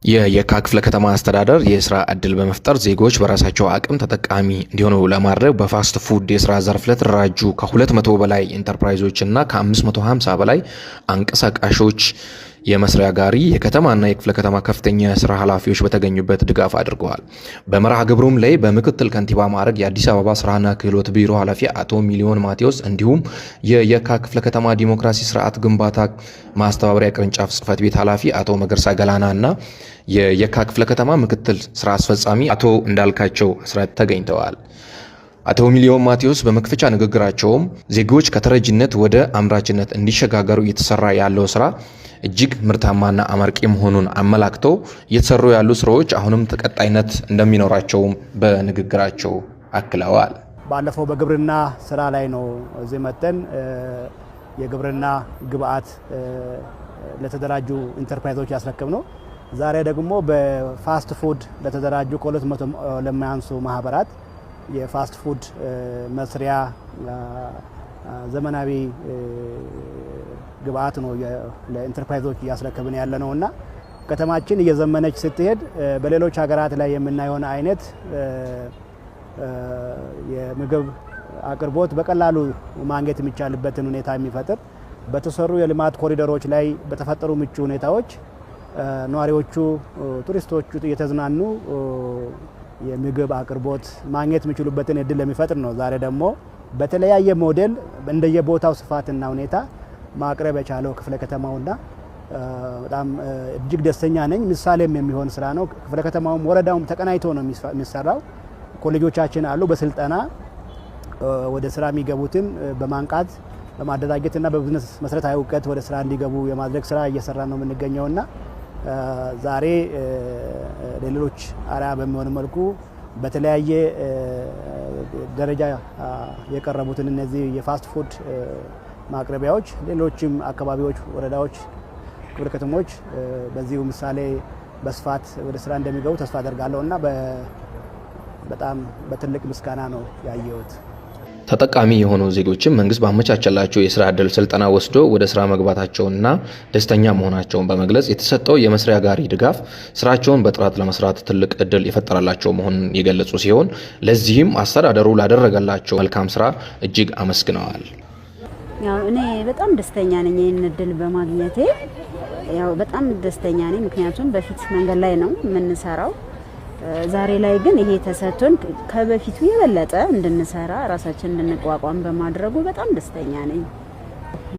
የየካ ክፍለ ከተማ አስተዳደር የስራ ዕድል በመፍጠር ዜጎች በራሳቸው አቅም ተጠቃሚ እንዲሆኑ ለማድረግ በፋስት ፉድ የስራ ዘርፍ ለተደራጁ ከ200 በላይ ኢንተርፕራይዞች እና ከ550 በላይ አንቀሳቃሾች የመስሪያ ጋሪ የከተማና የክፍለ ከተማ ከፍተኛ የስራ ኃላፊዎች በተገኙበት ድጋፍ አድርገዋል። በመርሃ ግብሩም ላይ በምክትል ከንቲባ ማዕረግ የአዲስ አበባ ስራና ክህሎት ቢሮ ኃላፊ አቶ ሚሊዮን ማቴዎስ እንዲሁም የየካ ክፍለ ከተማ ዲሞክራሲ ስርዓት ግንባታ ማስተባበሪያ ቅርንጫፍ ጽህፈት ቤት ኃላፊ አቶ መገርሳ ገላና እና የየካ ክፍለ ከተማ ምክትል ስራ አስፈጻሚ አቶ እንዳልካቸው አስራት ተገኝተዋል። አቶ ሚሊዮን ማቴዎስ በመክፈቻ ንግግራቸውም ዜጎች ከተረጅነት ወደ አምራችነት እንዲሸጋገሩ እየተሰራ ያለው ስራ እጅግ ምርታማና አመርቂ መሆኑን አመላክተው እየተሰሩ ያሉ ስራዎች አሁንም ተቀጣይነት እንደሚኖራቸውም በንግግራቸው አክለዋል። ባለፈው በግብርና ስራ ላይ ነው እዚህ መተን የግብርና ግብአት ለተደራጁ ኢንተርፕራይዞች ያስረክብ ነው። ዛሬ ደግሞ በፋስት ፉድ ለተደራጁ ከ200 ለማያንሱ ማህበራት የፋስት ፉድ መስሪያ ዘመናዊ ግብአት ነው ለኢንተርፕራይዞች እያስረከብን ያለ ነውና ከተማችን እየዘመነች ስትሄድ በሌሎች ሀገራት ላይ የምናየው አይነት የምግብ አቅርቦት በቀላሉ ማግኘት የሚቻልበትን ሁኔታ የሚፈጥር በተሰሩ የልማት ኮሪደሮች ላይ በተፈጠሩ ምቹ ሁኔታዎች ነዋሪዎቹ ቱሪስቶቹ እየተዝናኑ የምግብ አቅርቦት ማግኘት የሚችሉበትን እድል ለሚፈጥር ነው። ዛሬ ደግሞ በተለያየ ሞዴል እንደየቦታው ስፋትና ሁኔታ ማቅረብ የቻለው ክፍለ ከተማውና በጣም እጅግ ደስተኛ ነኝ። ምሳሌም የሚሆን ስራ ነው። ክፍለ ከተማውም ወረዳውም ተቀናይቶ ነው የሚሰራው። ኮሌጆቻችን አሉ። በስልጠና ወደ ስራ የሚገቡትን በማንቃት በማደራጀትና በቢዝነስ መሰረታዊ እውቀት ወደ ስራ እንዲገቡ የማድረግ ስራ እየሰራ ነው የምንገኘውና ዛሬ ለሌሎች አርአያ በሚሆን መልኩ በተለያየ ደረጃ የቀረቡትን እነዚህ የፋስት ፉድ ማቅረቢያዎች ሌሎችም አካባቢዎች፣ ወረዳዎች፣ ክፍለ ከተሞች በዚሁ ምሳሌ በስፋት ወደ ስራ እንደሚገቡ ተስፋ አደርጋለሁና በጣም በትልቅ ምስጋና ነው ያየሁት። ተጠቃሚ የሆኑ ዜጎችም መንግስት ባመቻቸላቸው የስራ ዕድል ስልጠና ወስዶ ወደ ስራ መግባታቸውና ደስተኛ መሆናቸውን በመግለጽ የተሰጠው የመስሪያ ጋሪ ድጋፍ ስራቸውን በጥራት ለመስራት ትልቅ ዕድል የፈጠረላቸው መሆኑን የገለጹ ሲሆን ለዚህም አስተዳደሩ ላደረገላቸው መልካም ስራ እጅግ አመስግነዋል። እኔ በጣም ደስተኛ ነኝ ይህን ዕድል በማግኘቴ። በጣም ደስተኛ ነኝ ምክንያቱም በፊት መንገድ ላይ ነው የምንሰራው። ዛሬ ላይ ግን ይሄ ተሰጥቶን ከበፊቱ የበለጠ እንድንሰራ ራሳችንን እንድንቋቋም በማድረጉ በጣም ደስተኛ ነኝ።